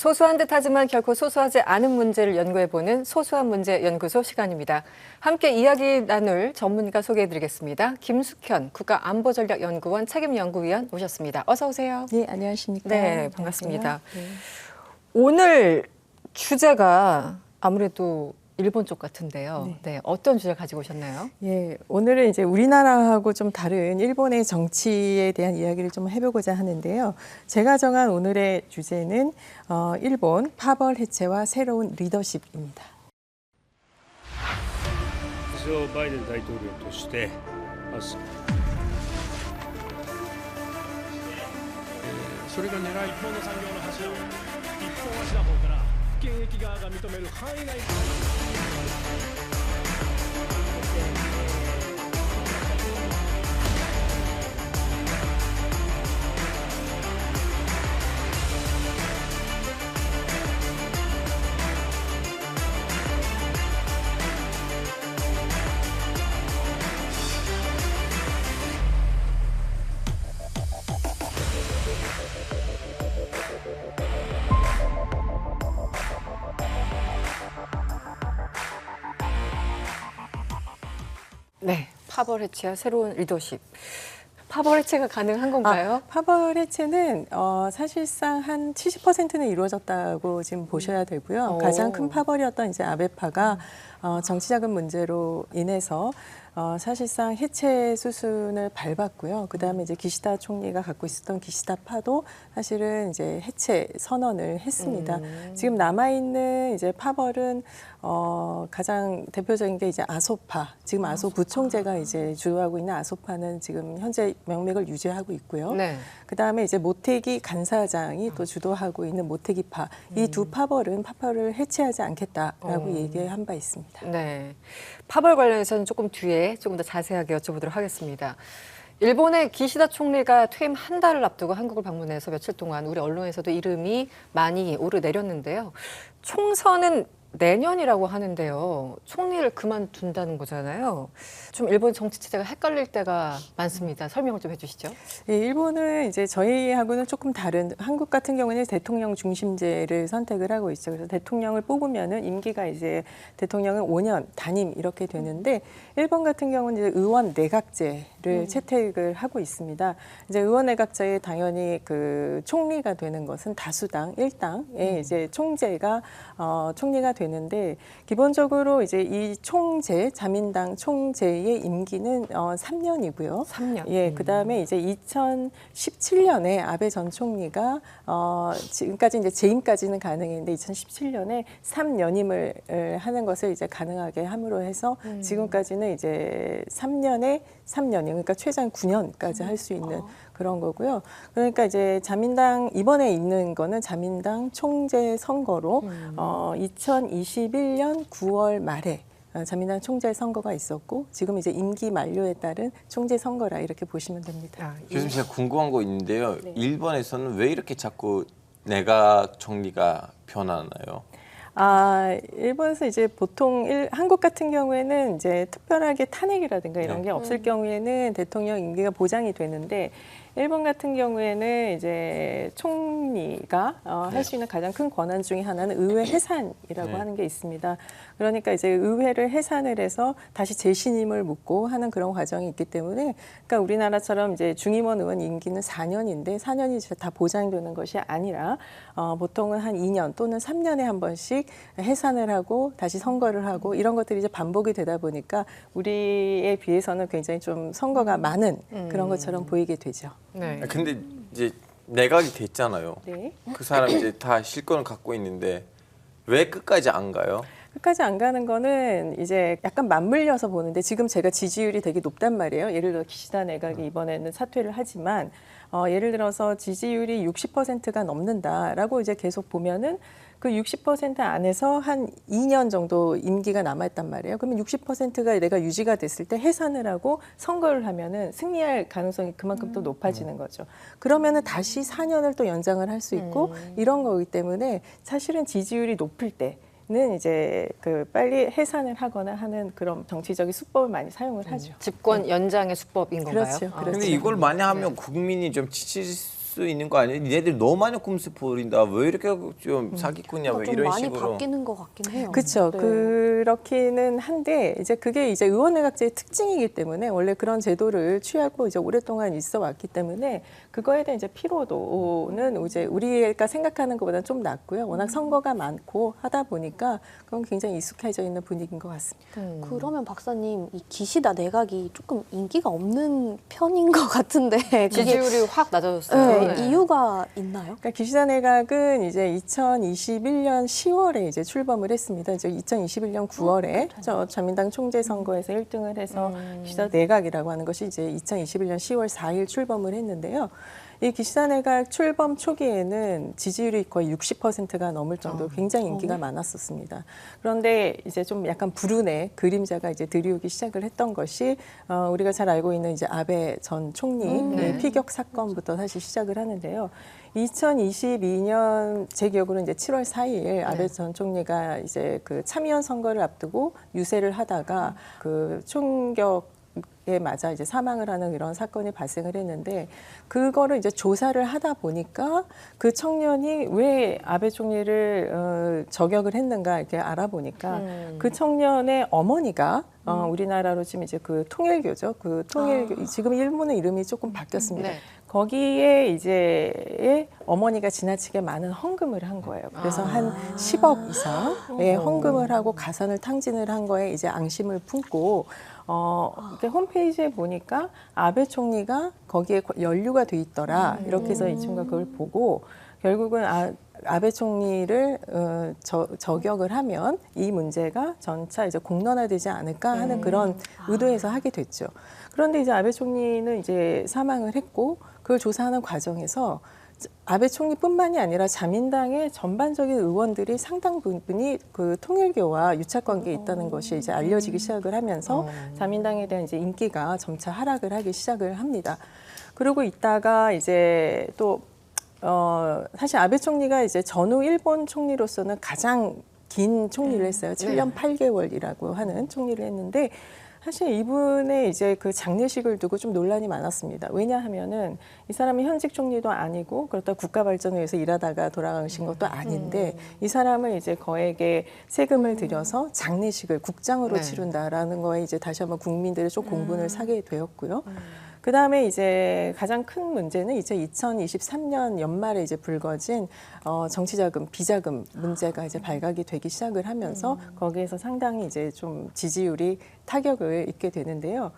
소소한 듯하지만 결코 소소하지 않은 문제를 연구해보는 소소한 문제 연구소 시간입니다. 함께 이야기 나눌 전문가 소개해드리겠습니다. 김숙현 국가안보전략연구원 책임연구위원 모셨습니다. 어서 오세요. 네, 안녕하십니까. 네, 반갑습니다. 네. 오늘 주제가 아무래도 일본 쪽 같은데요. 네. 네, 어떤 주제 가지고 오셨나요? 예, 오늘은 이제 우리나라하고 좀 다른 일본의 정치에 대한 이야기를 좀 해보고자 하는데요. 제가 정한 오늘의 주제는 일본 파벌 해체와 새로운 리더십입니다. バイデン大統領としてそれが狙い日本の産業の柱を一本足打法から現役側が認める範囲内 네, 파벌 해체와 새로운 리더십. 파벌 해체가 가능한 건가요? 파벌 해체는 사실상 한 70%는 이루어졌다고 지금 보셔야 되고요. 가장 큰 파벌이었던 이제 아베파가 정치자금 문제로 인해서 사실상 해체 수순을 밟았고요. 그 다음에 이제 기시다 총리가 갖고 있었던 기시다파도 사실은 이제 해체 선언을 했습니다. 지금 남아있는 이제 파벌은 가장 대표적인 게 이제 아소파. 지금 아소 부총재가 이제 주도하고 있는 아소파는 지금 현재 명맥을 유지하고 있고요. 네. 그 다음에 이제 모태기 간사장이 또 주도하고 있는 모태기파. 이 두 파벌은 파벌을 해체하지 않겠다라고 얘기한 바 있습니다. 네, 파벌 관련해서는 조금 뒤에 조금 더 자세하게 여쭤보도록 하겠습니다. 일본의 기시다 총리가 퇴임 한 달을 앞두고 한국을 방문해서 며칠 동안 우리 언론에서도 이름이 많이 오르내렸는데요. 총선은 내년이라고 하는데요. 총리를 그만둔다는 거잖아요. 좀 일본 정치 체제가 헷갈릴 때가 많습니다. 설명을 좀 해주시죠. 예, 일본은 이제 저희하고는 조금 다른, 한국 같은 경우는 대통령 중심제를 선택을 하고 있죠. 그래서 대통령을 뽑으면은 임기가 이제 대통령은 5년 단임 이렇게 되는데, 일본 같은 경우는 이제 의원 내각제를 채택을 하고 있습니다. 이제 의원 내각제에 당연히 그 총리가 되는 것은 다수당 1당의 이제 총재가 총리가 되는데, 기본적으로 이제 이 총재, 자민당 총재의 임기는 3년이고요. 3년. 예, 그 다음에 이제 2017년에 아베 전 총리가 지금까지 이제 재임까지는 가능했는데 2017년에 3연임을 하는 것을 이제 가능하게 함으로 해서 지금까지는 이제 3년에 3년이, 그러니까 최장 9년까지 할 수 있는 그런 거고요. 그러니까 이제 자민당 이번에 있는 거는 자민당 총재 선거로 2021년 9월 말에 자민당 총재 선거가 있었고, 지금 이제 임기 만료에 따른 총재 선거라 이렇게 보시면 됩니다. 교수님, 제가 궁금한 거 있는데요. 네. 일본에서는 왜 이렇게 자꾸 내각 총리가 변하나요? 일본에서 이제 보통 한국 같은 경우에는 이제 특별하게 탄핵이라든가 이런 게 없을 경우에는 대통령 임기가 보장이 되는데, 일본 같은 경우에는 이제 총리가 할 수 있는 가장 큰 권한 중에 하나는 의회 해산이라고 하는 게 있습니다. 그러니까 이제 의회를 해산을 해서 다시 재신임을 묻고 하는 그런 과정이 있기 때문에, 그러니까 우리나라처럼 이제 중임원 의원 임기는 4년인데 4년이 다 보장되는 것이 아니라 보통은 한 2년 또는 3년에 한 번씩 해산을 하고 다시 선거를 하고 이런 것들이 이제 반복이 되다 보니까 우리에 비해서는 굉장히 좀 선거가 많은 그런 것처럼 보이게 되죠. 네. 근데 이제 내각이 됐잖아요. 네. 그 사람 이제 다 실권을 갖고 있는데 왜 끝까지 안 가요? 끝까지 안 가는 거는 이제 약간 맞물려서 보는데, 지금 제가 지지율이 되게 높단 말이에요. 예를 들어 기시다 내각이 이번에는 사퇴를 하지만 예를 들어서 지지율이 60%가 넘는다라고 이제 계속 보면은 그 60% 안에서 한 2년 정도 임기가 남아있단 말이에요. 그러면 60%가 내가 유지가 됐을 때 해산을 하고 선거를 하면은 승리할 가능성이 그만큼 또 높아지는 거죠. 그러면은 다시 4년을 또 연장을 할 수 있고 이런 거기 때문에 사실은 지지율이 높을 때 는 이제 그 빨리 해산을 하거나 하는 그런 정치적인 수법을 많이 사용을 하죠. 집권 연장의 수법인 건가요? 그렇죠. 근데 이걸 많이 하면 국민이 좀 지칠 수 있는 거 아니에요? 얘들 너무 많이 꼼수 부린다. 왜 이렇게 좀 사기꾼이야? 왜 좀 이런 많이 식으로. 바뀌는 것 같긴 해요. 그렇죠. 네. 그렇기는 한데 이제 그게 이제 의원내각제의 특징이기 때문에 원래 그런 제도를 취하고 이제 오랫동안 있어 왔기 때문에 그거에 대한 이제 피로도는 이제 우리가 생각하는 것보다는 좀 낮고요. 워낙 선거가 많고 하다 보니까 그건 굉장히 익숙해져 있는 분위기인 것 같습니다. 그러면 박사님 이 기시다 내각이 조금 인기가 없는 편인 것 같은데 그게 지지율이 확 낮아졌어요. 네, 이유가 있나요? 그러니까 기시다 내각은 이제 2021년 10월에 이제 출범을 했습니다. 이제 2021년 9월에 저 자민당 총재 선거에서 1등을 해서 기시다 내각이라고 하는 것이 이제 2021년 10월 4일 출범을 했는데요. 이 기시다 내각 출범 초기에는 지지율이 거의 60%가 넘을 정도로 굉장히 인기가 많았었습니다. 그런데 이제 좀 약간 불운의 그림자가 이제 들이오기 시작을 했던 것이 우리가 잘 알고 있는 이제 아베 전 총리 피격 사건부터 사실 시작을 하는데요. 2022년 제 기억으로는 이제 7월 4일 아베 전 총리가 이제 그 참의원 선거를 앞두고 유세를 하다가 그 총격에 맞아 이제 사망을 하는 이런 사건이 발생을 했는데 그거를 이제 조사를 하다 보니까 그 청년이 왜 아베 총리를 저격을 했는가 이렇게 알아보니까 그 청년의 어머니가 우리나라로 지금 이제 그 통일교죠. 그 통일교 지금 일본의 이름이 조금 바뀌었습니다. 네. 거기에 이제 어머니가 지나치게 많은 헌금을 한 거예요. 그래서 한 10억 이상의 헌금을 하고 가산을 탕진을 한 거에 이제 앙심을 품고 이렇게 홈페이지에 보니까 아베 총리가 거기에 연루가 돼 있더라. 이렇게 해서 이 친구가 그걸 보고 결국은 아베 총리를 저격을 하면 이 문제가 전차 이제 공론화되지 않을까 하는 그런 의도에서 하게 됐죠. 그런데 이제 아베 총리는 이제 사망을 했고 그걸 조사하는 과정에서 아베 총리뿐만이 아니라 자민당의 전반적인 의원들이 상당 부분이 그 통일교와 유착 관계에 있다는 것이 이제 알려지기 시작을 하면서 자민당에 대한 이제 인기가 점차 하락을 하기 시작을 합니다. 그러고 있다가 이제 또 사실 아베 총리가 이제 전후 일본 총리로서는 가장 긴 총리를 했어요. 7년 8개월이라고 하는 총리를 했는데 사실 이분의 이제 그 장례식을 두고 좀 논란이 많았습니다. 왜냐하면은 이 사람이 현직 총리도 아니고 그렇다고 국가 발전을 위해서 일하다가 돌아가신 것도 아닌데 이 사람을 이제 거액의 세금을 들여서 장례식을 국장으로 치른다라는 거에 이제 다시 한번 국민들의 좀 공분을 사게 되었고요. 그 다음에 이제 가장 큰 문제는 이제 2023년 연말에 이제 불거진 정치자금, 비자금 문제가 이제 발각이 되기 시작을 하면서 거기에서 상당히 이제 좀 지지율이 타격을 입게 되는데요.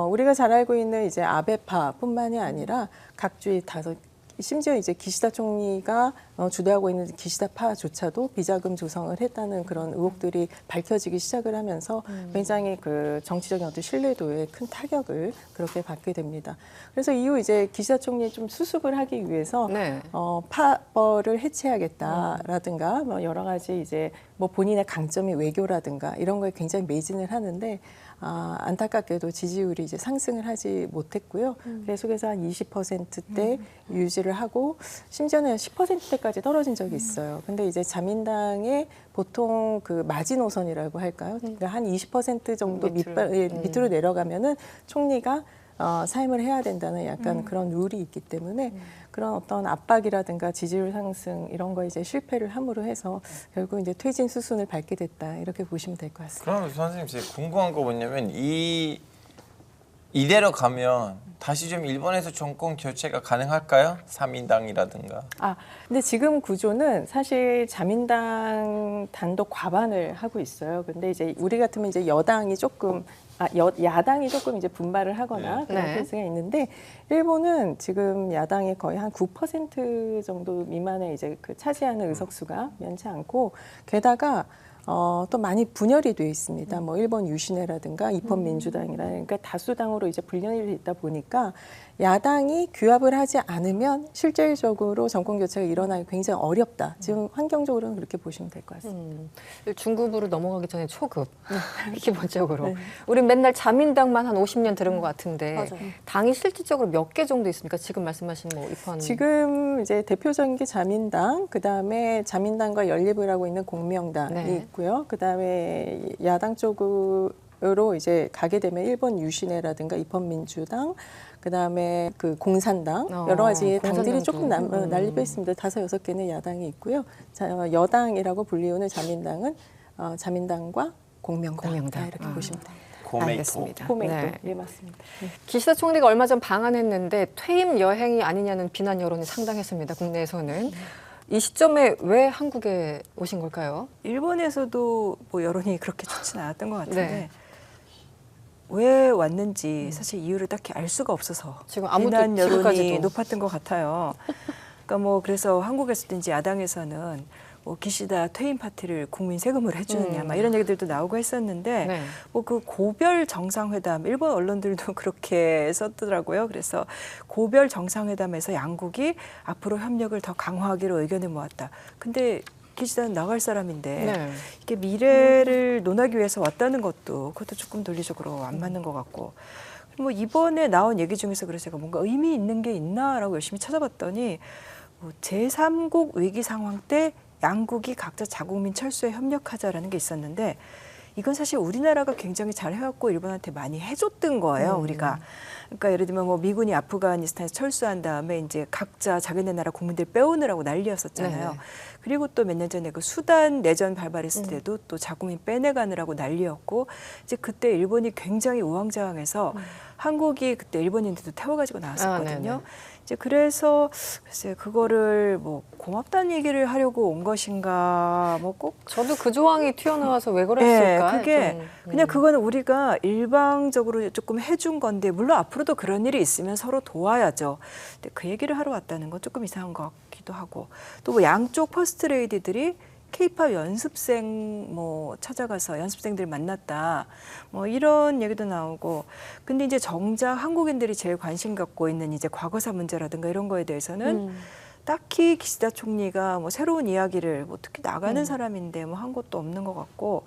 우리가 잘 알고 있는 이제 아베파뿐만이 아니라 각주의 심지어 이제 기시다 총리가 주도하고 있는 기시다파조차도 비자금 조성을 했다는 그런 의혹들이 밝혀지기 시작을 하면서 굉장히 그 정치적인 어떤 신뢰도에 큰 타격을 그렇게 받게 됩니다. 그래서 이후 이제 기시다 총리 좀 수습을 하기 위해서 파벌을 해체하겠다라든가 뭐 여러 가지 이제 뭐 본인의 강점이 외교라든가 이런 거에 굉장히 매진을 하는데 안타깝게도 지지율이 이제 상승을 하지 못했고요. 계속해서 한 20%대 유지를 하고 심지어는 10%대까지 떨어진 적이 있어요. 근데 이제 자민당의 보통 그 마지노선이라고 할까요? 그러니까 한 20% 정도 밑으로 내려가면은 총리가 사임을 해야 된다는 약간 그런 룰이 있기 때문에 그런 어떤 압박이라든가 지지율 상승 이런 거 이제 실패를 함으로 해서 결국 이제 퇴진 수순을 밟게 됐다 이렇게 보시면 될 것 같습니다. 그럼 선생님 제가 궁금한 거 뭐냐면 이대로 가면 다시 좀 일본에서 정권 교체가 가능할까요? 사민당이라든가. 근데 지금 구조는 사실 자민당 단독 과반을 하고 있어요. 근데 이제 우리 같으면 이제 야당이 조금 이제 분발을 하거나 그런 케이스가 있는데 일본은 지금 야당이 거의 한 9% 정도 미만의 이제 그 차지하는 의석수가 많지 않고 게다가 또 많이 분열이 되어 있습니다. 뭐 일본 유신회라든가 입헌 민주당이라든가 다수당으로 이제 분열이 돼 있다 보니까 야당이 규합을 하지 않으면 실질적으로 정권 교체가 일어나기 굉장히 어렵다. 지금 환경적으로는 그렇게 보시면 될 것 같습니다. 중급으로 넘어가기 전에 초급 기본적으로. 우리 맨날 자민당만 한 50년 들은 것 같은데 맞아요. 당이 실질적으로 몇 개 정도 있습니까? 지금 말씀하신 뭐 입헌. 지금 이제 대표적인 게 자민당, 그 다음에 자민당과 연립을 하고 있는 공명당이 있고요. 그 다음에 야당 쪽으로 으로 이제 가게 되면 일본 유신회라든가 입헌민주당, 그다음에 그 공산당 여러 가지 당들이 조금 난립해 있습니다. 5, 6개는 야당이 있고요. 여당이라고 불리우는 자민당은 자민당과 공명당 이렇게 보시면 됩니다. 알겠습니다. 코메이토. 네. 네, 맞습니다. 기시다 총리가 얼마 전 방한했는데 퇴임 여행이 아니냐는 비난 여론이 상당했습니다. 국내에서는. 이 시점에 왜 한국에 오신 걸까요? 일본에서도 뭐 여론이 그렇게 좋지는 않았던 것 같은데 네. 왜 왔는지 사실 이유를 딱히 알 수가 없어서 지금 아무도 비난 여론이 지금까지도. 높았던 것 같아요. 그러니까 뭐 그래서 한국에서든지 야당에서는 뭐 기시다 퇴임 파티를 국민 세금으로 해주느냐 막 이런 얘기들도 나오고 했었는데 네. 뭐 그 고별 정상회담 일본 언론들도 그렇게 썼더라고요. 그래서 고별 정상회담에서 양국이 앞으로 협력을 더 강화하기로 의견을 모았다. 근데 기시다는 나갈 사람인데 네. 이게 미래를 논하기 위해서 왔다는 것도 그것도 조금 논리적으로 안 맞는 것 같고 뭐 이번에 나온 얘기 중에서 그래서 제가 뭔가 의미 있는 게 있나라고 열심히 찾아봤더니 뭐 제3국 위기 상황 때 양국이 각자 자국민 철수에 협력하자라는 게 있었는데 이건 사실 우리나라가 굉장히 잘 해왔고 일본한테 많이 해줬던 거예요. 우리가. 그러니까 예를 들면 뭐 미군이 아프가니스탄에서 철수한 다음에 이제 각자 자기네 나라 국민들 빼오느라고 난리였었잖아요. 네. 그리고 또 몇 년 전에 그 수단 내전 발발했을 때도 또 자국민 빼내가느라고 난리였고 이제 그때 일본이 굉장히 우왕좌왕해서 한국이 그때 일본인들도 태워가지고 나왔었거든요. 이제 그래서 글쎄 그거를 뭐 고맙다는 얘기를 하려고 온 것인가 뭐 꼭 저도 그 조항이 튀어나와서 왜 그랬을까? 네, 그게 좀, 그냥 그거는 우리가 일방적으로 조금 해준 건데 물론 앞으로도 그런 일이 있으면 서로 도와야죠. 근데 그 얘기를 하러 왔다는 건 조금 이상한 것 같기도 하고 또 뭐 양쪽 퍼스트레이디들이 K-팝 연습생 뭐 찾아가서 연습생들 만났다 뭐 이런 얘기도 나오고 근데 이제 정작 한국인들이 제일 관심 갖고 있는 이제 과거사 문제라든가 이런 거에 대해서는 딱히 기시다 총리가 뭐 새로운 이야기를 뭐 특히 나가는 사람인데 뭐 한 것도 없는 것 같고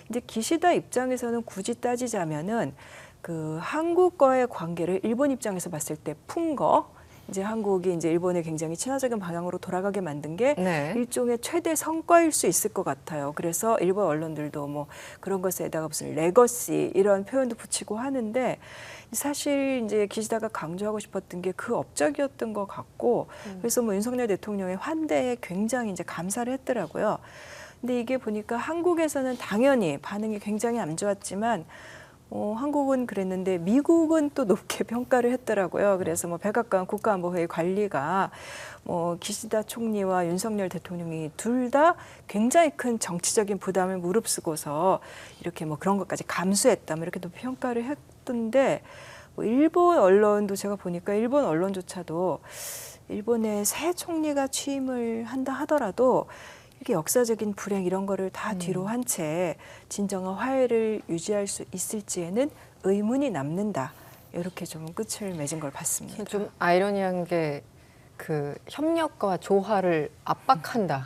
이제 기시다 입장에서는 굳이 따지자면은 그 한국과의 관계를 일본 입장에서 봤을 때 푼 거 이제 한국이 이제 일본에 굉장히 친화적인 방향으로 돌아가게 만든 게 네. 일종의 최대 성과일 수 있을 것 같아요. 그래서 일본 언론들도 뭐 그런 것에다가 무슨 레거시 이런 표현도 붙이고 하는데 사실 이제 기시다가 강조하고 싶었던 게 그 업적이었던 것 같고 그래서 뭐 윤석열 대통령의 환대에 굉장히 이제 감사를 했더라고요. 근데 이게 보니까 한국에서는 당연히 반응이 굉장히 안 좋았지만 한국은 그랬는데 미국은 또 높게 평가를 했더라고요. 그래서 뭐 백악관 국가안보회의 관리가 기시다 총리와 윤석열 대통령이 둘 다 굉장히 큰 정치적인 부담을 무릅쓰고서 이렇게 뭐 그런 것까지 감수했다, 뭐 이렇게 또 평가를 했던데 일본 언론도 제가 보니까 일본 언론조차도 일본의 새 총리가 취임을 한다 하더라도 이렇게 역사적인 불행 이런 거를 다 뒤로 한 채 진정한 화해를 유지할 수 있을지에는 의문이 남는다. 이렇게 좀 끝을 맺은 걸 봤습니다. 좀 아이러니한 게 그 협력과 조화를 압박한다.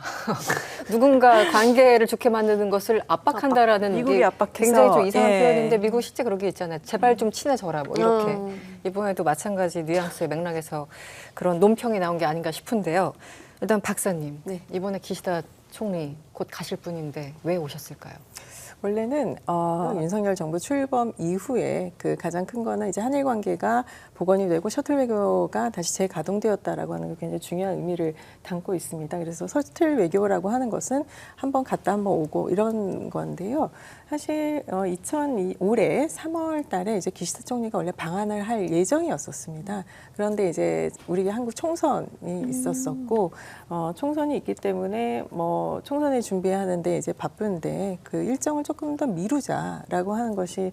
누군가 관계를 좋게 만드는 것을 압박한다라는 미국이 게 압박해서, 굉장히 좀 이상한 예. 표현인데 미국 실제 그런 게 있잖아요. 제발 좀 친해져라 뭐 이렇게. 이번에도 마찬가지 뉘앙스의 맥락에서 그런 논평이 나온 게 아닌가 싶은데요. 일단 박사님, 네. 이번에 기시다 총리 곧 가실 분인데 왜 오셨을까요? 원래는 윤석열 정부 출범 이후에 그 가장 큰 거는 이제 한일 관계가 복원이 되고 셔틀 외교가 다시 재가동되었다라고 하는 게 굉장히 중요한 의미를 담고 있습니다. 그래서 셔틀 외교라고 하는 것은 한번 갔다 한번 오고 이런 건데요. 사실 올해 3월 달에 이제 기시다 총리가 원래 방한을 할 예정이었었습니다. 그런데 이제 우리 한국 총선이 있었었고 총선이 있기 때문에 뭐 총선을 준비하는데 이제 바쁜데 그 일정을 조금 더 미루자라고 하는 것이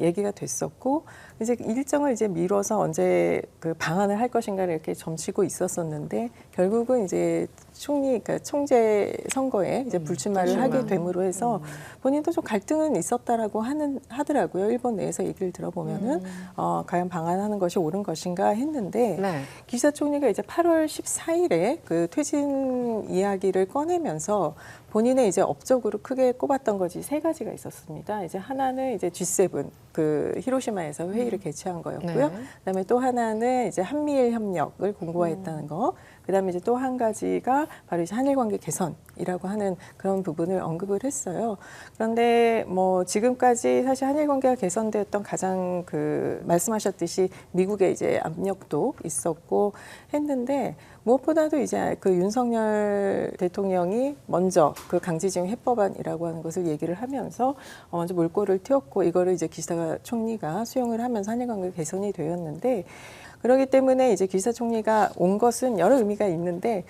얘기가 됐었고 이제 일정을 이제 미뤄서 언제 그 방한을 할 것인가를 이렇게 점치고 있었었는데 결국은 이제 그러니까 총재 선거에 이제 불출마를 하게 됨으로 해서 본인도 좀 갈등은 있었다라고 하더라고요. 일본 내에서 얘기를 들어보면은 과연 방한하는 것이 옳은 것인가 했는데 네. 기시다 총리가 이제 8월 14일에 그 퇴진 이야기를 꺼내면서 본인의 이제 업적으로 크게 꼽았던 것이 3가지가 있었습니다. 이제 하나는 이제 G7 그 히로시마에서 회의를 개최한 거였고요. 네. 그다음에 또 하나는 이제 한미일 협력을 공고화했다는 거. 그다음에 이제 또 한 가지가 바로 이제 한일 관계 개선이라고 하는 그런 부분을 언급을 했어요. 그런데 뭐 지금까지 사실 한일 관계가 개선되었던 가장 그 말씀하셨듯이 미국의 이제 압력도 있었고 했는데 무엇보다도 이제 그 윤석열 대통령이 먼저 그 강제징용 해법안이라고 하는 것을 얘기를 하면서 먼저 물꼬를 튀었고 이거를 이제 기시다 총리가 수용을 하면서 한일 관계 개선이 되었는데 그렇기 때문에 이제 기시다 총리가 온 것은 여러 의미가 있는데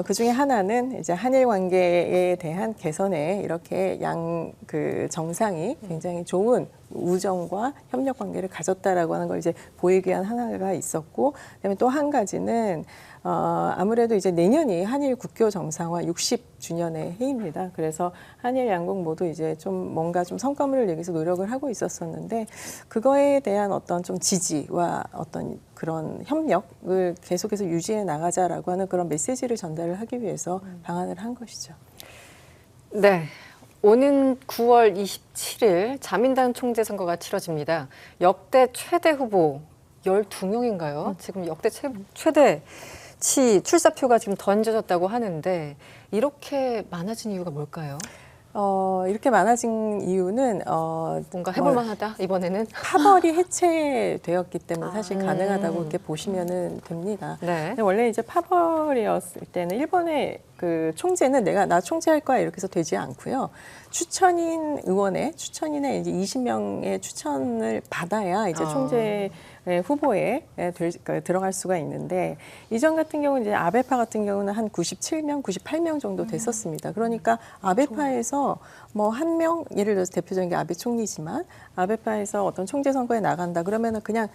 그 중에 하나는 이제 한일 관계에 대한 개선에 이렇게 양 그 정상이 굉장히 좋은 우정과 협력 관계를 가졌다라고 하는 걸 이제 보이기 위한 하나가 있었고 그다음에 또 한 가지는 아무래도 이제 내년이 한일 국교 정상화 60주년의 해입니다. 그래서 한일 양국 모두 이제 좀 뭔가 좀 성과물을 내기위해서 노력을 하고 있었었는데 그거에 대한 어떤 좀 지지와 어떤 그런 협력을 계속해서 유지해 나가자라고 하는 그런 메시지를 전달을 하기 위해서 방한을 한 것이죠. 네. 오는 9월 27일 자민당 총재 선거가 치러집니다. 역대 최대 후보 12명인가요? 지금 역대 최대치 출사표가 지금 던져졌다고 하는데 이렇게 많아진 이유가 뭘까요? 이렇게 많아진 이유는 뭔가 해볼 만하다 이번에는. 파벌이 해체되었기 때문에 사실 가능하다고 이렇게 보시면은 됩니다. 네. 근데 원래 이제 파벌이었을 때는 일본의 그 총재는 나 총재할 거야 이렇게 해서 되지 않고요. 추천인의 이제 20명의 추천을 받아야 이제 총재 후보에 들어갈 수가 있는데 이전 같은 경우는 이제 아베파 같은 경우는 한 97명, 98명 정도 됐었습니다. 그러니까 아베파에서 뭐 한 명, 예를 들어서 대표적인 게 아베 총리지만 아베파에서 어떤 총재 선거에 나간다 그러면은 그냥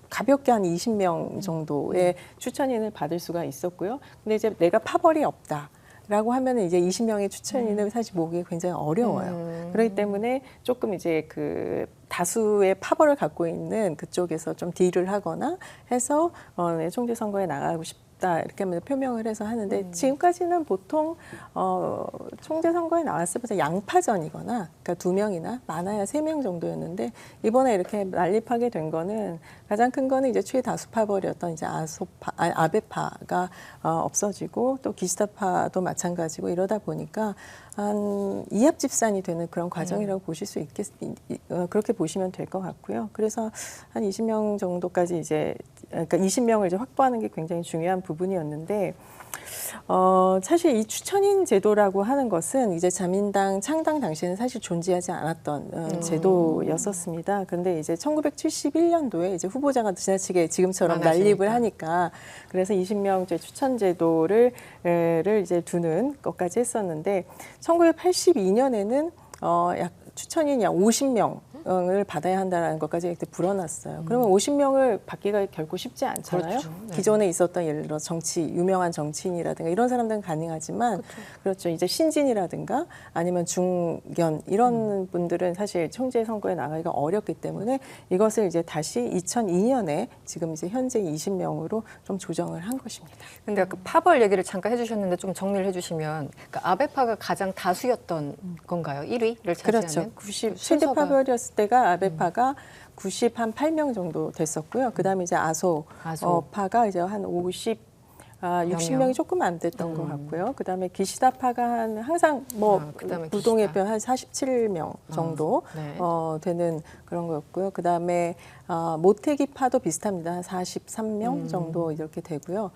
가볍게 한 20명 정도의 추천인을 받을 수가 있었고요. 근데 이제 내가 파벌이 없다. 라고 하면은 이제 20명의 추천인을 사실 모으기 굉장히 어려워요. 그렇기 때문에 조금 이제 그 다수의 파벌을 갖고 있는 그쪽에서 좀 딜을 하거나 해서 총재 선거에 나가고 싶다 이렇게 하면 표명을 해서 하는데 지금까지는 보통 총재 선거에 나왔을 때 양파전이거나 그러니까 2명이나 많아야 3명 정도였는데 이번에 이렇게 난립하게 된 거는 가장 큰 거는 이제 최다수 파벌이었던 이제 아베파가 없어지고 또 기시다파도 마찬가지고 이러다 보니까 한 이합 집산이 되는 그런 과정이라고 보실 수 그렇게 보시면 될 것 같고요. 그래서 한 20명 정도까지 이제 그러니까 20명을 이제 확보하는 게 굉장히 중요한 부분이었는데 사실 이 추천인 제도라고 하는 것은 이제 자민당 창당 당시에는 사실 존재하지 않았던 제도였었습니다. 그런데 이제 1971년도에 이제 후보자가 지나치게 지금처럼 난립을 하니까 그래서 20명 추천 제도를 이제 두는 것까지 했었는데 1982년에는 추천인이 약 50명을 받아야 한다는 것까지 이렇게 불어났어요. 그러면 50명을 받기가 결코 쉽지 않잖아요. 그렇죠. 네. 기존에 있었던 예를 들어 유명한 정치인이라든가 이런 사람들은 가능하지만 그렇죠. 이제 신진이라든가 아니면 중견 이런 분들은 사실 총재 선거에 나가기가 어렵기 때문에 이것을 이제 다시 2002년에 지금 이제 현재 20명으로 좀 조정을 한 것입니다. 근데 그 파벌 얘기를 잠깐 해주셨는데 좀 정리를 해주시면 그러니까 아베파가 가장 다수였던 건가요? 1위를 차지하는? 그렇죠. 최대 파벌이었을 때가 아베파가 98명 정도 됐었고요. 그다음에 이제 아소파가 이제 한 60명이 조금 안 됐던 것 같고요. 그다음에 기시다파가 항상 그다음에 부동의 기시다. 편 한 47명 정도 네. 되는 그런 거였고요. 그다음에 모테기파도 비슷합니다. 한 43명 정도 이렇게 되고요.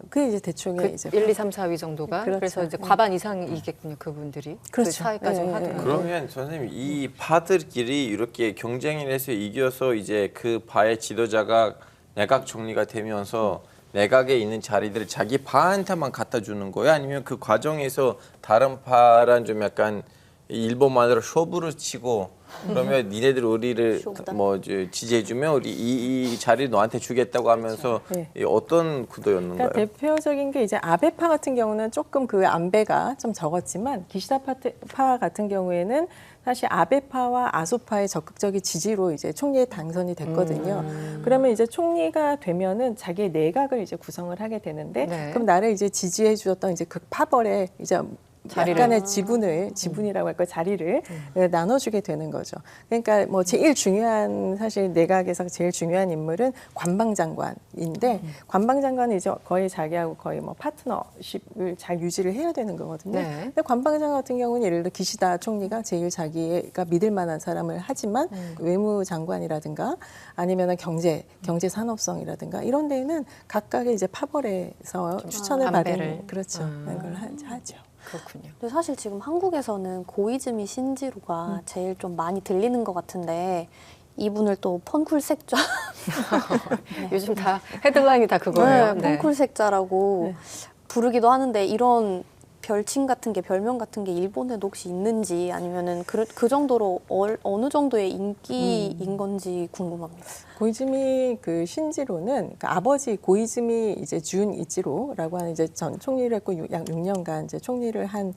그게 이제 대충 이제 1, 2, 3, 4위 정도가 그렇죠. 그래서 이제 과반 이상이겠군요. 그분들이 그렇죠. 그 차이까지 예, 하더라고요. 그러면 선생님 이 파들끼리 이렇게 경쟁을 해서 이겨서 이제 그 파의 지도자가 내각 총리가 되면서 내각에 있는 자리들을 자기 파한테만 갖다 주는 거예요? 아니면 그 과정에서 다른 파란 좀 약간 일본만으로 쇼부를 치고 그러면 니네들 우리를 뭐 지지해주면 우리 이 자리 너한테 주겠다고 하면서 네. 이 어떤 구도였는가요? 그러니까 대표적인 게 이제 아베파 같은 경우는 조금 그 안배가 좀 적었지만 기시다파 같은 경우에는 사실 아베파와 아소파의 적극적인 지지로 이제 총리에 당선이 됐거든요. 그러면 이제 총리가 되면은 자기의 내각을 이제 구성을 하게 되는데 네. 그럼 나를 이제 지지해 주었던 이제 그 파벌에 이제 자리를. 약간의 지분이라고 할까 자리를 나눠주게 되는 거죠. 그러니까 뭐 제일 중요한 사실 내각에서 제일 중요한 인물은 관방장관인데 관방장관은 이제 거의 자기하고 거의 뭐 파트너십을 잘 유지를 해야 되는 거거든요. 네. 근데 관방장관 같은 경우는 예를 들어 기시다 총리가 제일 자기가 믿을 만한 사람을 하지만 외무장관이라든가 아니면 경제 산업성이라든가 이런 데는 각각의 이제 파벌에서 추천을 안배를. 받은 그렇죠. 그걸 하죠. 그렇군요. 근데 사실 지금 한국에서는 고이즈미 신지로가 제일 좀 많이 들리는 것 같은데 이분을 또 펀쿨색좌 요즘 다 헤드라인이 다 그거예요. 네, 펑쿨색자라고 부르기도 하는데 이런 별칭 같은 게 별명 같은 게 일본에도 혹시 있는지 아니면은 그 정도로 어느 정도의 인기인 건지 궁금합니다. 고이즈미 그 신지로는 그 아버지 고이즈미 이제 준 이치로라고 하는 이제 전 총리를 했고 약 6년간 이제 총리를 한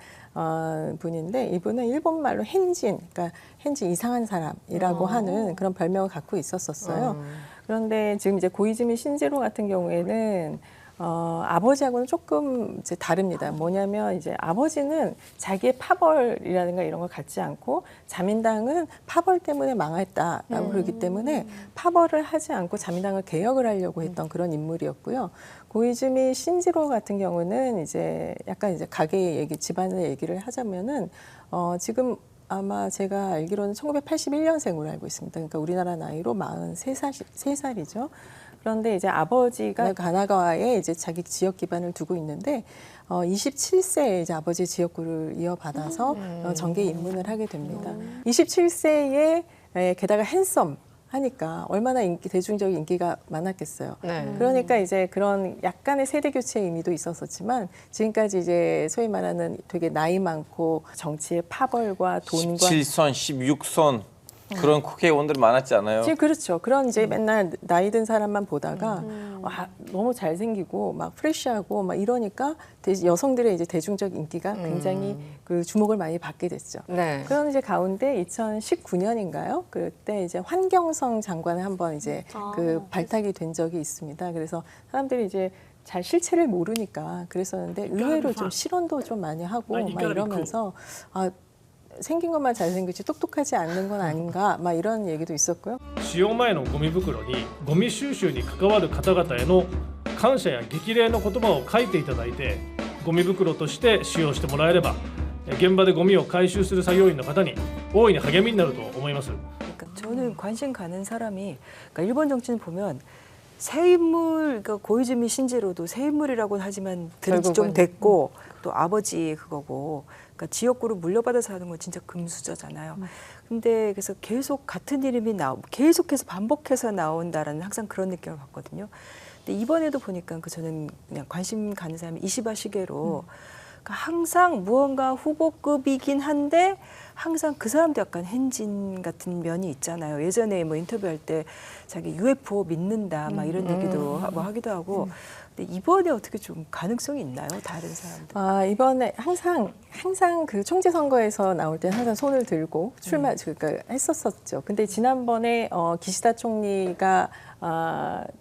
분인데 이분은 일본 말로 헨진, 그러니까 헨진 이상한 사람이라고 하는 그런 별명을 갖고 있었었어요. 그런데 지금 이제 고이즈미 신지로 같은 경우에는 아버지하고는 조금 이제 다릅니다. 뭐냐면 이제 아버지는 자기의 파벌이라든가 이런 걸 갖지 않고 자민당은 파벌 때문에 망했다라고 그러기 때문에 파벌을 하지 않고 자민당을 개혁을 하려고 했던 그런 인물이었고요. 고이즈미 신지로 같은 경우는 이제 약간 이제 가게의 얘기, 집안의 얘기를 하자면은 지금 아마 제가 알기로는 1981년생으로 알고 있습니다. 그러니까 우리나라 나이로 43살이죠. 그런데 이제 아버지가 가나가와에 이제 자기 지역 기반을 두고 있는데 27세에 이제 아버지 지역구를 이어받아서 정계에 입문을 하게 됩니다. 27세에 게다가 핸섬 하니까 얼마나 대중적인 인기가 많았겠어요. 네. 그러니까 이제 그런 약간의 세대 교체의 의미도 있었었지만 지금까지 이제 소위 말하는 되게 나이 많고 정치의 파벌과 돈과 17선, 16선 그런 국회의원들 많았지 않아요? 지금 그렇죠. 그런 이제 맨날 나이 든 사람만 보다가 와, 너무 잘생기고 막 프레시하고 막 이러니까 여성들의 이제 대중적 인기가 굉장히 그 주목을 많이 받게 됐죠. 네. 그런 이제 가운데 2019년인가요? 그때 이제 환경성 장관을 한번 이제 그 발탁이 된 적이 있습니다. 그래서 사람들이 이제 잘 실체를 모르니까 그랬었는데 의외로 좀 실언도 좀 많이 하고 막 이러면서 생긴 것만 잘생기지 똑똑하지 않는 건 아닌가 막 이런 얘기도 있었고요. 使用前のゴミ袋にゴミ収集に関わる方々への感謝や激励の言葉を書いていただいてゴミ袋として使用してもらえれば現場でゴミを回収する作業員の方に大いに励みになると思います。 그러니까 저는 관심 가는 사람이 그러니까 일본 정치는 보면 새 인물, 그러니까 고이즈미 신지로도 새 인물이라고 하지만 들은 지 좀 됐고 또 아버지 그거고 그러니까 지역구를 물려받아서 하는 건 진짜 금수저잖아요. 근데 그래서 계속 같은 이름이 계속해서 반복해서 나온다라는 항상 그런 느낌을 받거든요. 근데 이번에도 보니까 저는 그냥 관심 가는 사람이 이시바 시게로 그러니까 항상 무언가 후보급이긴 한데 항상 그 사람도 약간 hen진 같은 면이 있잖아요. 예전에 뭐 인터뷰할 때 자기 UFO 믿는다 막 이런 얘기도 뭐 하기도 하고. 근데 이번에 어떻게 좀 가능성이 있나요? 다른 사람들? 이번에 항상 그 총재 선거에서 나올 때는 항상 손을 들고 그러니까 했었었죠. 근데 지난번에 기시다 총리가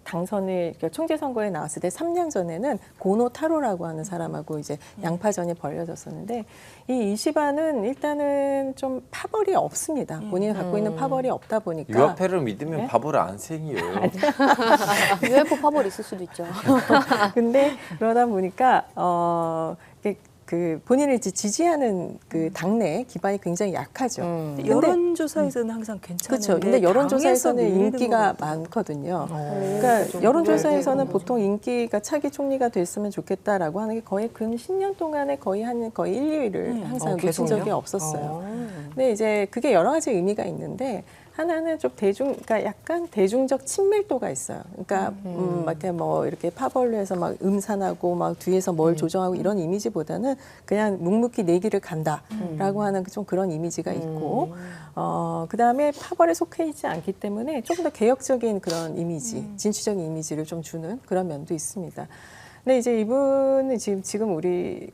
당선을 그러니까 총재 선거에 나왔을 때 3년 전에는 고노 타로라고 하는 사람하고 이제 양파전이 벌어졌었는데 이 이시바는 일단은 좀 파벌이 없습니다. 본인이 갖고 있는 파벌이 없다 보니까 유아패를 믿으면 바보를 안 생겨요. UFO 파벌 있을 수도 있죠. 근데 그러다 보니까 그 본인을 지지하는 그 당내 기반이 굉장히 약하죠. 근데 여론조사에서는 항상 괜찮은데 그렇죠. 근데 여론조사에서는 당에서 밀리는 인기가 것 같아요. 많거든요. 그러니까 여론조사에서는 보통 인기가 차기 총리가 됐으면 좋겠다라고 하는 게 거의 근 10년 동안에 거의 1, 2위를 항상 놓친 계속요? 적이 없었어요. 근데 이제 그게 여러 가지 의미가 있는데 하나는 좀 그러니까 약간 대중적 친밀도가 있어요. 그러니까 막 이렇게 뭐 이렇게 파벌로 해서 막 음산하고 막 뒤에서 뭘 조정하고 이런 이미지보다는 그냥 묵묵히 내 길을 간다라고 하는 좀 그런 이미지가 있고, 그 다음에 파벌에 속해 있지 않기 때문에 조금 더 개혁적인 그런 이미지, 진취적인 이미지를 좀 주는 그런 면도 있습니다. 근데 이제 이분은 지금 우리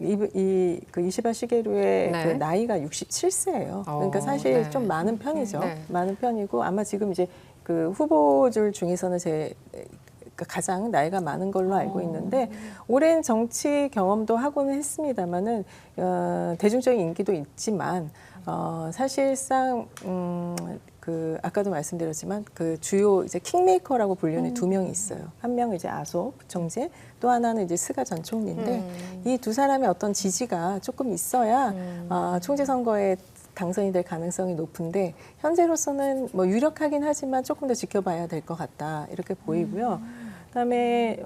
그 이시바 시게루의 네. 그 나이가 67세예요. 그러니까 사실 네. 좀 많은 편이죠. 네. 많은 편이고 아마 지금 이제 그 후보들 중에서는 가장 나이가 많은 걸로 알고 있는데 오랜 정치 경험도 하고는 했습니다만은 대중적인 인기도 있지만 사실상 그 아까도 말씀드렸지만 그 주요 이제 킹메이커라고 불리는 두 명이 있어요. 한 명은 이제 아소 부총재, 또 하나는 이제 스가 전 총리인데 이 두 사람의 어떤 지지가 조금 있어야 총재 선거에 당선이 될 가능성이 높은데 현재로서는 뭐 유력하긴 하지만 조금 더 지켜봐야 될 것 같다 이렇게 보이고요. 그다음에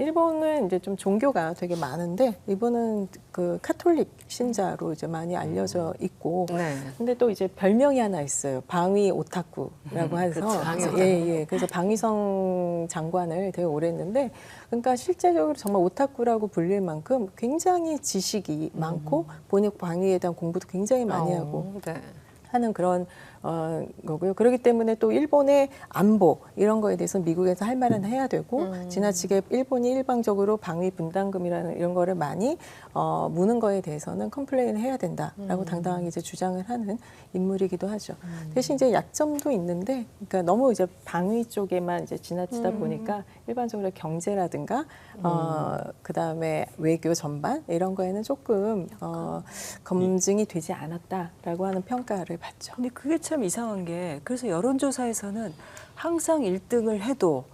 일본은 이제 좀 종교가 되게 많은데 이분은 그 카톨릭 신자로 이제 많이 알려져 있고, 네. 근데 또 이제 별명이 하나 있어요. 방위 오타쿠라고 해서 그렇죠. 방위 오타쿠. 예. 그래서 방위성 장관을 되게 오래 했는데, 그러니까 실제적으로 정말 오타쿠라고 불릴 만큼 굉장히 지식이 많고 본인 방위에 대한 공부도 굉장히 많이 하고 네. 하는 그런 거고요. 그렇기 때문에 또 일본의 안보 이런 거에 대해서 미국에서 할 말은 해야 되고 지나치게 일본이 일방적으로 방위 분담금이라는 이런 거를 많이 무는 거에 대해서는 컴플레인을 해야 된다라고 당당하게 이제 주장을 하는 인물이기도 하죠. 대신 이제 약점도 있는데, 그러니까 너무 이제 방위 쪽에만 이제 지나치다 보니까 일반적으로 경제라든가 그 다음에 외교 전반 이런 거에는 조금 검증이 되지 않았다라고 하는 평가를 받죠. 근데 그게 참 이상한 게, 그래서 여론조사에서는 항상 1등을 해도,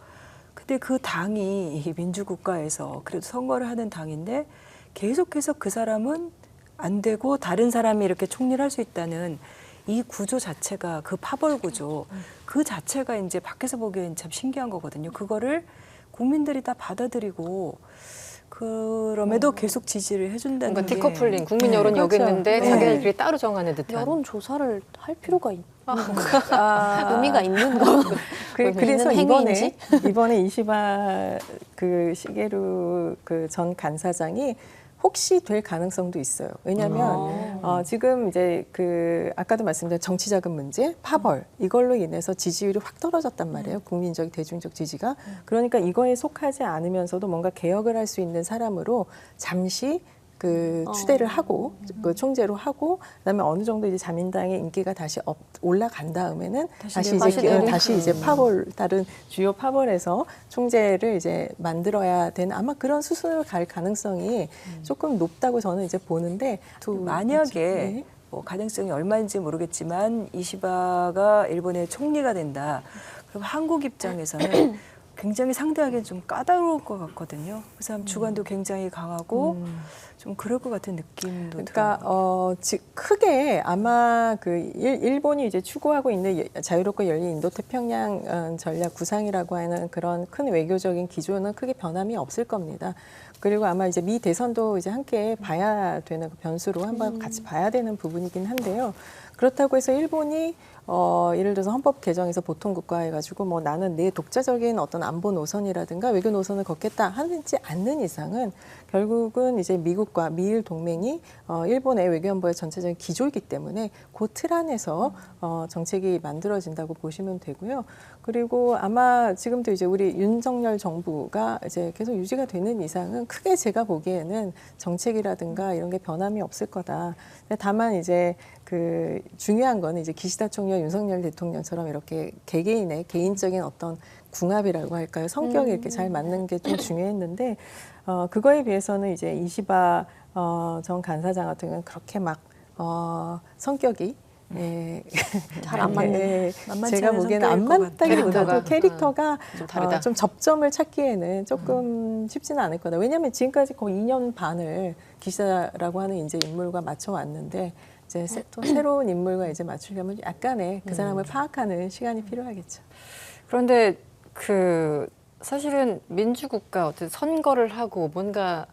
근데 그 당이 민주국가에서 그래도 선거를 하는 당인데 계속해서 그 사람은 안 되고 다른 사람이 이렇게 총리를 할 수 있다는 이 구조 자체가, 그 파벌 구조 그 자체가 이제 밖에서 보기엔 참 신기한 거거든요. 그거를 국민들이 다 받아들이고 그럼에도 계속 지지를 해준다는 뭔가 게, 디커플링, 국민 여론이 여기 그렇죠. 있는데 네. 자기들끼리 따로 정하는 듯한. 여론 조사를 할 필요가 의미가 있는 거. 그래서 있는 행위인지? 이번에 이시바 그 시게루 그 전 간사장이 혹시 될 가능성도 있어요. 왜냐하면 지금 이제 그 아까도 말씀드린 정치자금 문제, 파벌 이걸로 인해서 지지율이 확 떨어졌단 말이에요. 국민적 대중적 지지가. 그러니까 이거에 속하지 않으면서도 뭔가 개혁을 할 수 있는 사람으로 잠시 그 추대를 하고 그 총재로 하고, 그다음에 어느 정도 이제 자민당의 인기가 다시 올라간 다음에는 다시 이제 파벌, 다른 주요 파벌에서 총재를 이제 만들어야 되는, 아마 그런 수순으로 갈 가능성이 조금 높다고 저는 이제 보는데, 만약에 네. 뭐 가능성이 얼마인지 모르겠지만 이시바가 일본의 총리가 된다. 그럼 한국 입장에서는 굉장히 상대하기엔 좀 까다로울 것 같거든요. 그 사람 주관도 굉장히 강하고 좀 그럴 것 같은 느낌도 그러니까 들어요. 크게 아마 그 일본이 이제 추구하고 있는 자유롭고 열린 인도태평양 전략 구상이라고 하는 그런 큰 외교적인 기조는 크게 변함이 없을 겁니다. 그리고 아마 이제 미 대선도 이제 함께 봐야 되는 변수로 한번 같이 봐야 되는 부분이긴 한데요. 그렇다고 해서 일본이 예를 들어서 헌법 개정에서 보통 국가 해가지고 뭐 나는 내 독자적인 어떤 안보 노선이라든가 외교 노선을 걷겠다 하지 않는 이상은 결국은 이제 미국과 미일 동맹이 일본의 외교안보의 전체적인 기조이기 때문에 그 틀 안에서 정책이 만들어진다고 보시면 되고요. 그리고 아마 지금도 이제 우리 윤석열 정부가 이제 계속 유지가 되는 이상은 크게 제가 보기에는 정책이라든가 이런 게 변함이 없을 거다. 다만 이제 그 중요한 거는 이제 기시다 총리와 윤석열 대통령처럼 이렇게 개개인의 개인적인 어떤 궁합이라고 할까요? 성격이 이렇게 잘 맞는 게 좀 중요했는데 그거에 비해서는 이제 이시바 전 간사장 같은 경우는 그렇게 막 성격이 잘 안 맞는. 제가 보기에는 안 맞다기보다도 캐릭터가 좀 다르다. 좀 접점을 찾기에는 조금 쉽지는 않을 거다. 왜냐하면 지금까지 거의 2년 반을 기시다라고 하는 이제 인물과 맞춰왔는데 이제 또 새로운 인물과 이제 맞추려면 약간의 그 사람을 파악하는 시간이 필요하겠죠. 그런데 그 사실은 민주국가 어떤 선거를 하고 뭔가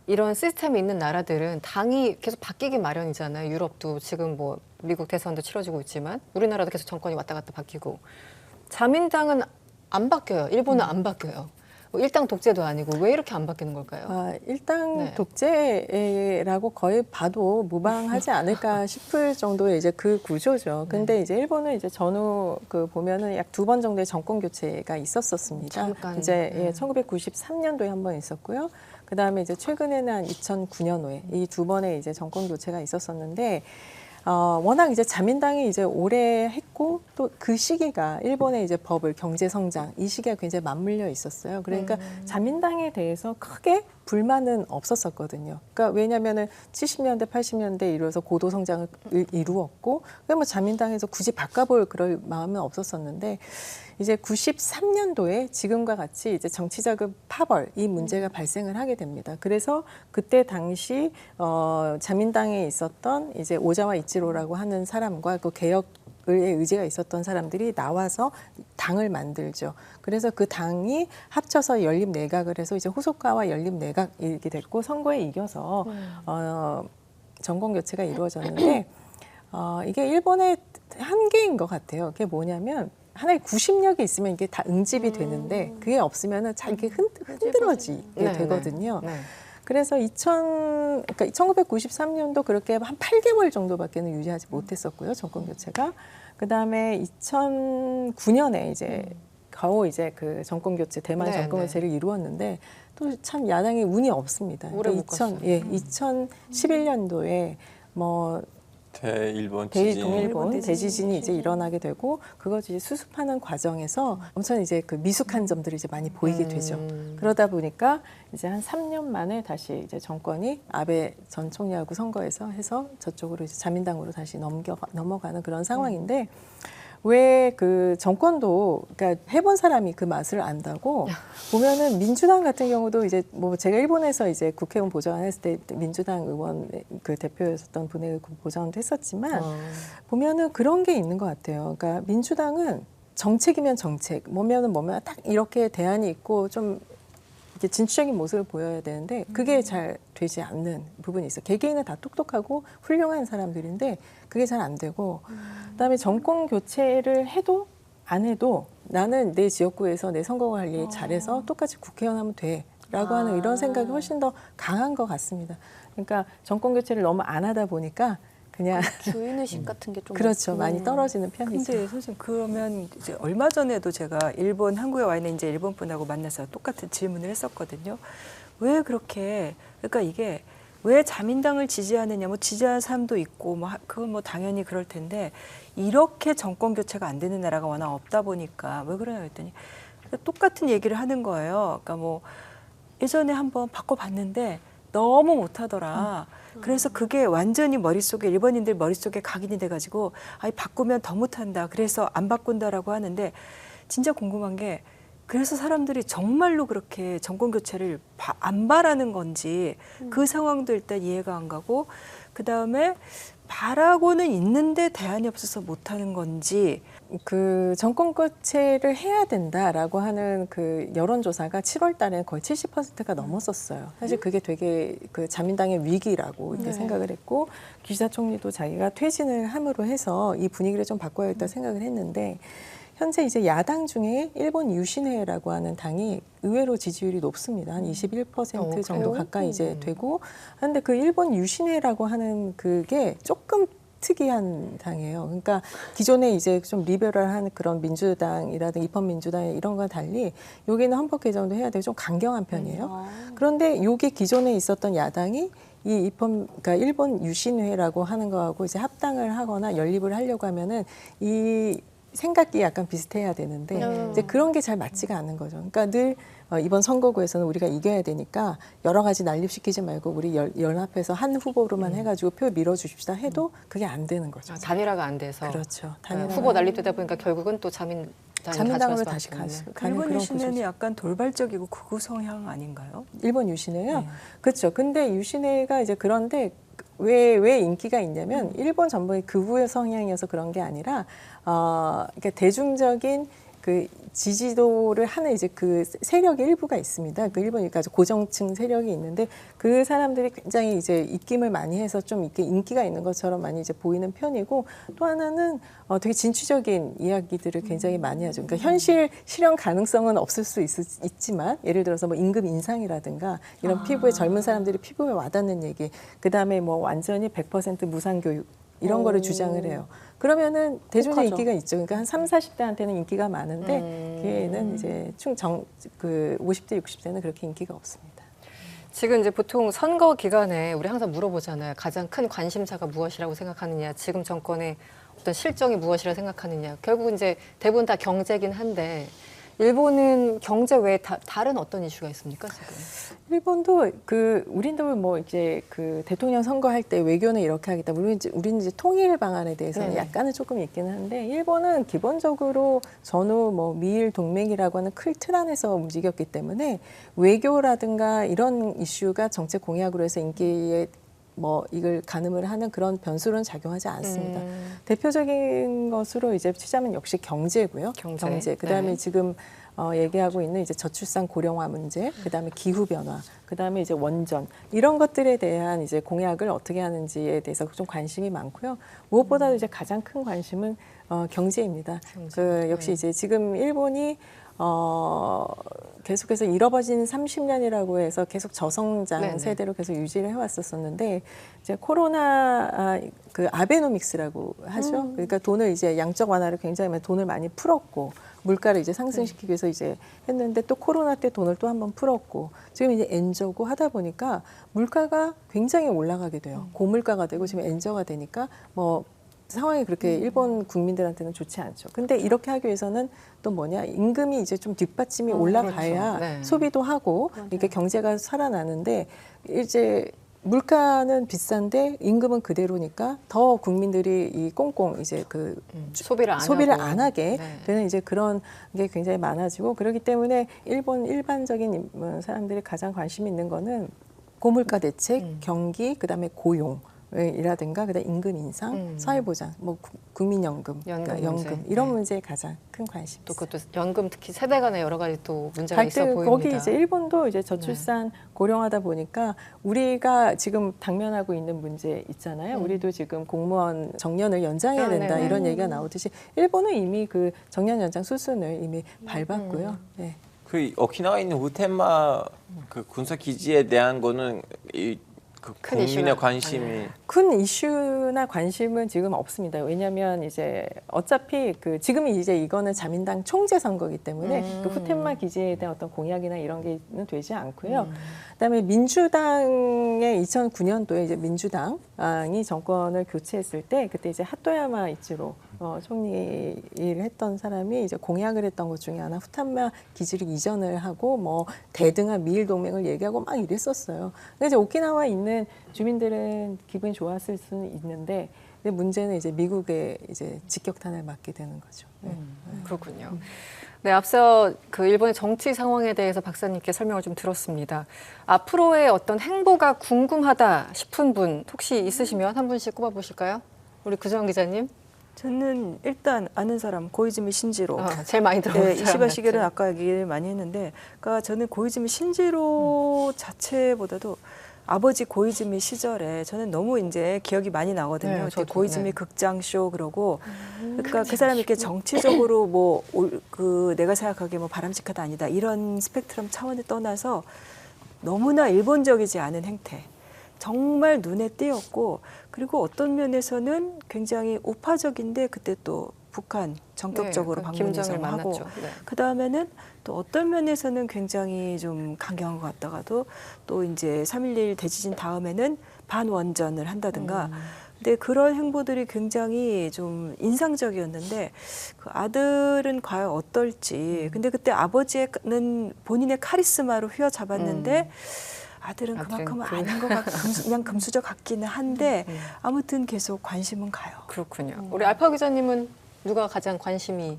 이런 시스템이 있는 나라들은 당이 계속 바뀌기 마련이잖아요. 유럽도 지금 뭐 미국 대선도 치러지고 있지만 우리나라도 계속 정권이 왔다 갔다 바뀌고, 자민당은 안 바뀌어요. 일본은 안 바뀌어요. 뭐 일당 독재도 아니고 왜 이렇게 안 바뀌는 걸까요? 일당 네. 독재라고 거의 봐도 무방하지 않을까 싶을 정도의 이제 그 구조죠. 근데 이제 일본은 이제 전후 그 보면은 약 2번 정도의 정권 교체가 있었었습니다. 잠깐. 이제 1993년도에 한 번 있었고요. 그 다음에 이제 최근에는 한 2009년도에 이 2번의 이제 정권 교체가 있었었는데, 워낙 이제 자민당이 이제 오래 했고 또 그 시기가 일본의 이제 버블 경제 성장 이 시기가 굉장히 맞물려 있었어요. 그러니까 자민당에 대해서 크게 불만은 없었었거든요. 그러니까 왜냐하면은 70년대, 80년대 이루어서 고도 성장을 이루었고, 뭐 자민당에서 굳이 바꿔볼 그럴 마음은 없었었는데, 이제 93년도에 지금과 같이 이제 정치자금 파벌 이 문제가 발생을 하게 됩니다. 그래서 그때 당시 자민당에 있었던 이제 오자와 이치로라고 하는 사람과 그 개혁의 의지가 있었던 사람들이 나와서 당을 만들죠. 그래서 그 당이 합쳐서 연립내각을 해서 이제 호소카와 연립내각이 됐고 선거에 이겨서 정권 교체가 이루어졌는데 이게 일본의 한계인 것 같아요. 그게 뭐냐면 하나의 구심력이 있으면 이게 다 응집이 되는데 그게 없으면은 잘 이렇게 흔들어지게 네, 되거든요. 네. 그래서 1993년도 그렇게 한 8개월 정도밖에는 유지하지 못했었고요. 정권 교체가. 그다음에 2009년에 이제 겨우 이제 그 정권 교체 대만 네, 정권 교체를 이루었는데 또 참 야당이 운이 없습니다. 오래 못 갔어요. 2011년도에 뭐 대일본 지진. 대동일본 대지진이 이제 일어나게 되고 그걸 이제 수습하는 과정에서 엄청 이제 그 미숙한 점들이 이제 많이 보이게 되죠. 그러다 보니까 이제 한 3년 만에 다시 이제 정권이 아베 전 총리하고 선거에서 해서 저쪽으로 이제 자민당으로 다시 넘어가는 그런 상황인데 왜 그 정권도 그러니까 해본 사람이 그 맛을 안다고 보면은 민주당 같은 경우도 이제 뭐 제가 일본에서 이제 국회의원 보좌관 했을 때 민주당 의원 그 대표였었던 분의 보좌관도 했었지만 보면은 그런 게 있는 것 같아요. 그러니까 민주당은 정책이면 정책, 뭐면은 딱 이렇게 대안이 있고 좀 이렇게 진취적인 모습을 보여야 되는데 그게 잘 되지 않는 부분이 있어요. 개개인은 다 똑똑하고 훌륭한 사람들인데 그게 잘 안 되고 그다음에 정권 교체를 해도 안 해도 나는 내 지역구에서 내 선거관리 잘해서 똑같이 국회의원 하면 돼라고 하는 이런 생각이 훨씬 더 강한 것 같습니다. 그러니까 정권 교체를 너무 안 하다 보니까 그냥 주인의식 같은 게 좀 그렇죠. 많이 떨어지는 편이죠. 근데 선생님 그러면 이제 얼마 전에도 제가 한국에 와 있는 이제 일본 분하고 만나서 똑같은 질문을 했었거든요. 왜 그렇게 그러니까 이게 왜 자민당을 지지하느냐 뭐 지지하는 사람도 있고 뭐 그건 뭐 당연히 그럴 텐데 이렇게 정권 교체가 안 되는 나라가 워낙 없다 보니까 왜 그러냐 했더니 똑같은 얘기를 하는 거예요. 그러니까 뭐 예전에 한번 바꿔봤는데 너무 못하더라. 그래서 그게 완전히 머릿속에 일본인들 머릿속에 각인이 돼가지고 아이 바꾸면 더 못한다. 그래서 안 바꾼다라고 하는데 진짜 궁금한 게 그래서 사람들이 정말로 그렇게 정권 교체를 안 바라는 건지 그 상황도 일단 이해가 안 가고 그다음에 바라고는 있는데 대안이 없어서 못하는 건지 그 정권 교체를 해야 된다라고 하는 그 여론조사가 7월 달에 거의 70%가 넘었었어요. 사실 그게 되게 그 자민당의 위기라고 이렇게 생각을 했고 기시다 총리도 자기가 퇴진을 함으로 해서 이 분위기를 좀 바꿔야겠다 생각을 했는데 현재 이제 야당 중에 일본 유신회라고 하는 당이 의외로 지지율이 높습니다. 한 21% 정도 가까이 이제 되고 그런데 그 일본 유신회라고 하는 그게 조금 특이한 당이에요. 그러니까 기존에 이제 좀 리베럴한 그런 민주당이라든가 입헌민주당 이런 거와 달리 여기는 헌법 개정도 해야 되고 좀 강경한 편이에요. 그런데 여기 기존에 있었던 야당이 이 그러니까 일본 유신회라고 하는 거하고 이제 합당을 하거나 연립을 하려고 하면은 이 생각이 약간 비슷해야 되는데 이제 그런 게 잘 맞지가 않는 거죠. 그러니까 늘 이번 선거구에서는 우리가 이겨야 되니까 여러 가지 난립시키지 말고 우리 연합해서 한 후보로만 해가지고 표 밀어주십시다 해도 그게 안 되는 거죠. 단일화가 안 돼서 그렇죠. 후보 난립되다 보니까 결국은 또 자민당으로 다시 가는 일본 그런 유신회는 구조죠. 약간 돌발적이고 극우 성향 아닌가요? 일본 유신회요? 그렇죠. 근데 유신회가 이제 그런데 왜 인기가 있냐면 일본 전범이 극우의 성향이어서 그런 게 아니라 그러니까 대중적인 그 지지도를 하는 이제 그 세력의 일부가 있습니다. 그 일본이니까 고정층 세력이 있는데 그 사람들이 굉장히 이제 입김을 많이 해서 좀 이렇게 인기가 있는 것처럼 많이 이제 보이는 편이고 또 하나는 되게 진취적인 이야기들을 굉장히 많이 하죠. 그러니까 현실 실현 가능성은 없을 수 있지만 예를 들어서 뭐 임금 인상이라든가 이런 피부에 젊은 사람들이 피부에 와닿는 얘기, 그 다음에 뭐 완전히 100% 무상 교육 이런 거를 주장을 해요. 그러면은 대중적 인기가 있죠. 그러니까 한 30, 40대한테는 인기가 많은데 걔는 이제 그 50대, 60대는 그렇게 인기가 없습니다. 지금 이제 보통 선거 기간에 우리 항상 물어보잖아요. 가장 큰 관심사가 무엇이라고 생각하느냐, 지금 정권의 어떤 실정이 무엇이라고 생각하느냐. 결국 이제 대부분 다 경제긴 한데 일본은 경제 외에 다른 어떤 이슈가 있습니까 지금? 일본도 우리도 뭐 이제 대통령 선거할 때 외교는 이렇게 하겠다. 우리는 이제 통일 방안에 대해서는 네네. 약간은 조금 있기는 한데 일본은 기본적으로 전후 뭐 미일 동맹이라고 하는 큰 틀 안에서 움직였기 때문에 외교라든가 이런 이슈가 정책 공약으로 해서 인기에 뭐 이걸 가늠을 하는 그런 변수로는 작용하지 않습니다. 대표적인 것으로 이제 치자면 역시 경제고요. 경제. 그다음에 네. 지금 얘기하고 있는 이제 저출산 고령화 문제, 그다음에 기후 변화, 그다음에 이제 원전 이런 것들에 대한 이제 공약을 어떻게 하는지에 대해서 좀 관심이 많고요. 무엇보다도 이제 가장 큰 관심은 경제입니다. 역시 이제 지금 일본이 계속해서 잃어버진 30년이라고 해서 계속 저성장 네네. 세대로 계속 유지를 해왔었었는데 이제 코로나 아베노믹스라고 하죠. 그러니까 돈을 이제 양적 완화를 굉장히 많이 돈을 많이 풀었고 물가를 이제 상승시키기 위해서 이제 했는데 또 코로나 때 돈을 또 한번 풀었고 지금 이제 엔저고 하다 보니까 물가가 굉장히 올라가게 돼요. 고물가가 되고 지금 엔저가 되니까 뭐 상황이 그렇게 일본 국민들한테는 좋지 않죠. 근데 이렇게 하기 위해서는 또 뭐냐 임금이 이제 좀 뒷받침이 올라가야 그렇죠. 네. 소비도 하고 이렇게 경제가 살아나는데 이제 물가는 비싼데 임금은 그대로니까 더 국민들이 이 꽁꽁 이제 소비를 안 하게 네. 되는 이제 그런 게 굉장히 많아지고 그렇기 때문에 일본 일반적인 사람들이 가장 관심 있는 거는 고물가 대책, 경기, 그다음에 고용. 이라든가 그다음 임금 인상, 사회보장, 뭐 국민연금, 그러니까 문제. 연금 이런 네. 문제에 가장 큰 관심이 또 있어요. 그것도 연금 특히 세대 간에 여러 가지 또 문제가 있어 갈등 보입니다. 거기 이제 일본도 이제 저출산 고령하다 보니까 우리가 지금 당면하고 있는 문제 있잖아요. 우리도 지금 공무원 정년을 연장해야 된다 네네. 이런 얘기가 나오듯이 일본은 이미 그 정년 연장 수순을 이미 밟았고요. 네. 그 오키나와에 있는 후텐마 그 군사 기지에 대한 거는 그 큰 국민의 이슈가 관심이 큰 이슈나 관심은 지금 없습니다. 왜냐하면 이제 어차피 지금이 이제 이거는 자민당 총재 선거이기 때문에 그 후텐마 기지에 대한 어떤 공약이나 이런 게는 되지 않고요. 그다음에 민주당의 2009년도에 이제 민주당이 정권을 교체했을 때 그때 이제 하토야마 이치로 총리를 했던 사람이 이제 공약을 했던 것 중에 하나 후텐마 기지를 이전을 하고 뭐 대등한 미일 동맹을 얘기하고 막 이랬었어요. 근데 이제 오키나와에 있는 주민들은 기분이 좋았을 수는 있는데 근데 문제는 이제 미국의 이제 직격탄을 맞게 되는 거죠. 네. 그렇군요. 네, 앞서 그 일본의 정치 상황에 대해서 박사님께 설명을 좀 들었습니다. 앞으로의 어떤 행보가 궁금하다 싶은 분 혹시 있으시면 한 분씩 꼽아보실까요? 우리 구정 기자님. 저는 일단 아는 사람 고이즈미 신지로. 제일 많이 들어보는 네, 사람 이시바 시게는 같죠. 아까 얘기를 많이 했는데, 그러니까 저는 고이즈미 신지로 자체보다도 아버지 고이즈미 시절에 저는 너무 이제 기억이 많이 나거든요. 네, 그때 저도, 고이즈미 네. 극장쇼 그러고, 그러니까 그 사람이 이렇게 정치적으로 뭐 내가 생각하기에 뭐 바람직하다 아니다 이런 스펙트럼 차원을 떠나서 너무나 일본적이지 않은 행태. 정말 눈에 띄었고 그리고 어떤 면에서는 굉장히 우파적인데 그때 또 북한 전격적으로 네, 방문해서 김정일 하고 만났죠. 네. 그 다음에는 또 어떤 면에서는 굉장히 좀 강경한 것 같다가도 또 이제 3.11 대지진 다음에는 반원전을 한다든가 근데 그런 행보들이 굉장히 좀 인상적이었는데 그 아들은 과연 어떨지 근데 그때 아버지는 본인의 카리스마로 휘어잡았는데 아들은 그만큼 아닌 것 같고 그냥 금수저 같기는 한데 아무튼 계속 관심은 가요. 그렇군요. 우리 알파 기자님은 누가 가장 관심이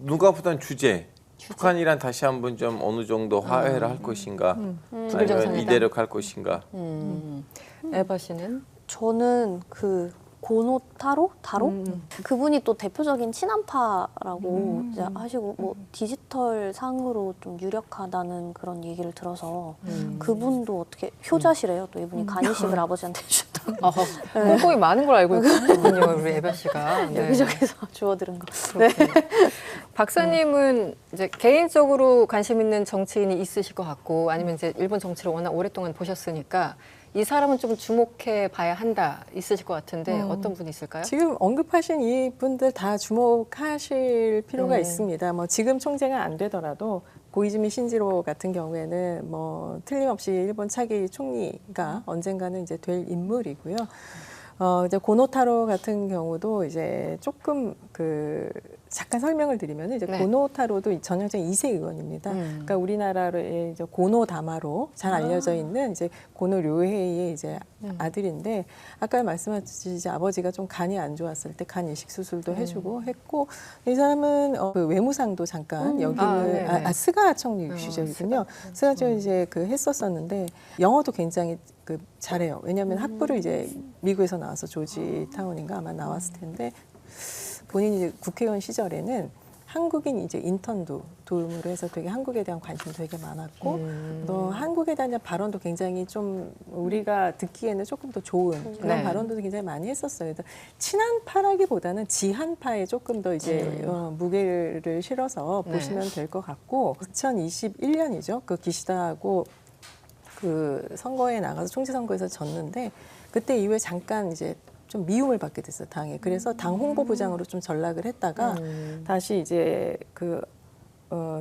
누가보다는 주제. 북한이란 다시 한번 좀 어느 정도 화해를 할 것인가, 아니면 정상회담. 이대로 갈 것인가. 에바 씨는? 저는 그 고노타로 그분이 또 대표적인 친한파라고 이제 하시고 뭐 디지털 상으로 좀 유력하다는 그런 얘기를 들어서 그분도 어떻게 효자시래요. 또 이분이 간이식을 아버지한테 해주셨다고 꼼꼼히 많은 걸 알고 있군요, 우리 에바 씨가. 네. 여기저기서 주워들은 거. 그렇군요. 박사님은 이제 개인적으로 관심 있는 정치인이 있으실 것 같고 아니면 이제 일본 정치를 워낙 오랫동안 보셨으니까 이 사람은 좀 주목해 봐야 한다 있으실 것 같은데 어떤 분이 있을까요? 지금 언급하신 이 분들 다 주목하실 필요가 있습니다. 뭐 지금 총재가 안 되더라도 고이즈미 신지로 같은 경우에는 뭐 틀림없이 일본 차기 총리가 언젠가는 이제 될 인물이고요. 이제 고노타로 같은 경우도 이제 조금 잠깐 설명을 드리면 이제 네. 고노타로도 전형적인 2세 의원입니다. 그러니까 우리나라의 이제 고노다마로 잘 알려져 있는 이제 고노료헤이의 이제 아들인데 아까 말씀하셨듯이 이제 아버지가 좀 간이 안 좋았을 때 간 이식 수술도 해주고 했고 이 사람은 그 외무상도 잠깐 역임을 스가 총리 시절이군요. 스가 총리 이제 했었었는데 영어도 굉장히 잘해요. 왜냐하면 학부를 이제 미국에서 나와서 조지 타운인가 아마 나왔을 텐데 본인이 이제 국회의원 시절에는 한국인 이제 인턴도 도움으로 해서 되게 한국에 대한 관심도 되게 많았고 또 한국에 대한 발언도 굉장히 좀 우리가 듣기에는 조금 더 좋은 그런 네. 발언도 굉장히 많이 했었어요. 그래서 친한파라기보다는 지한파에 조금 더 이제 무게를 실어서 네. 보시면 될 것 같고 2021년이죠. 그 기시다하고 선거에 나가서 총재 선거에서 졌는데 그때 이후에 잠깐 이제 좀 미움을 받게 됐어요, 당에. 그래서 당 홍보부장으로 좀 전락을 했다가 다시 이제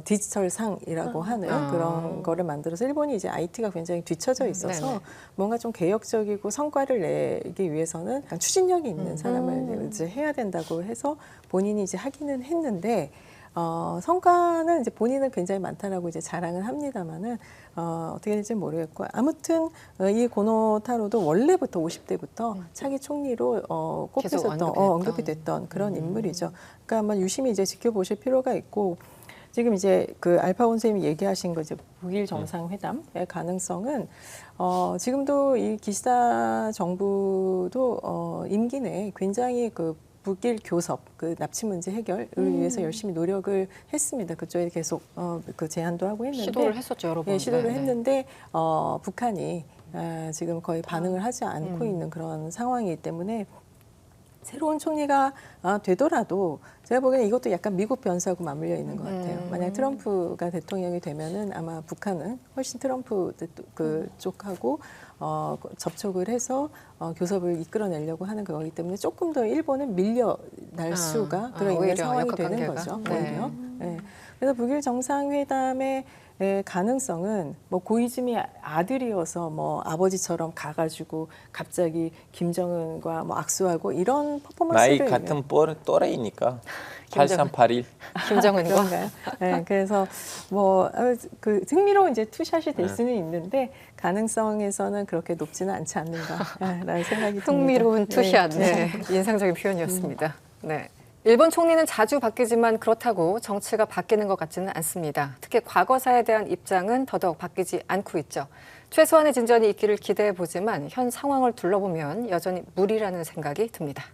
디지털 상이라고 하는 그런 거를 만들어서 일본이 이제 IT가 굉장히 뒤처져 있어서 네네. 뭔가 좀 개혁적이고 성과를 내기 위해서는 약간 추진력이 있는 사람을 이제 해야 된다고 해서 본인이 이제 하기는 했는데 성과는 이제 본인은 굉장히 많다라고 이제 자랑을 합니다만은 어떻게 될지 모르겠고 아무튼 이 고노타로도 원래부터 50대부터 차기 총리로 계속 꼽혔었던 언급이 됐던 그런 인물이죠. 그러니까 아마 유심히 이제 지켜보실 필요가 있고 지금 이제 알파고 선생님이 얘기하신 거 이제 북일 정상회담의 가능성은 지금도 이 기시다 정부도 임기 내에 굉장히 북일 교섭, 납치 문제 해결을 위해서 열심히 노력을 했습니다. 그쪽에 계속 제안도 하고 했는데 시도를 했었죠, 여러 번. 예, 시도를 네, 네. 했는데 북한이 지금 거의 반응을 하지 않고 있는 그런 상황이기 때문에 새로운 총리가 되더라도 제가 보기에는 이것도 약간 미국 변수하고 맞물려 있는 것 같아요. 만약 트럼프가 대통령이 되면은 아마 북한은 훨씬 트럼프 쪽하고 접촉을 해서 교섭을 이끌어내려고 하는 거기 때문에 조금 더 일본은 밀려날 수가 들어있는 오히려 상황이 역학 되는 관계가. 거죠. 네. 오히려. 네. 그래서 북일 정상회담의 가능성은 뭐 고이즈미 아들이어서 뭐 아버지처럼 가가지고 갑자기 김정은과 뭐 악수하고 이런 나이 퍼포먼스를 같은 또래이니까 8381. 김정은과. 그런가요? 네, 그래서 뭐 흥미로운 이제 투샷이 될 수는 있는데 가능성에서는 그렇게 높지는 않지 않는가라는 생각이 듭니다. 흥미로운 투샷. 네. 네. 인상적인 표현이었습니다. 네. 일본 총리는 자주 바뀌지만 그렇다고 정치가 바뀌는 것 같지는 않습니다. 특히 과거사에 대한 입장은 더더욱 바뀌지 않고 있죠. 최소한의 진전이 있기를 기대해 보지만 현 상황을 둘러보면 여전히 무리라는 생각이 듭니다.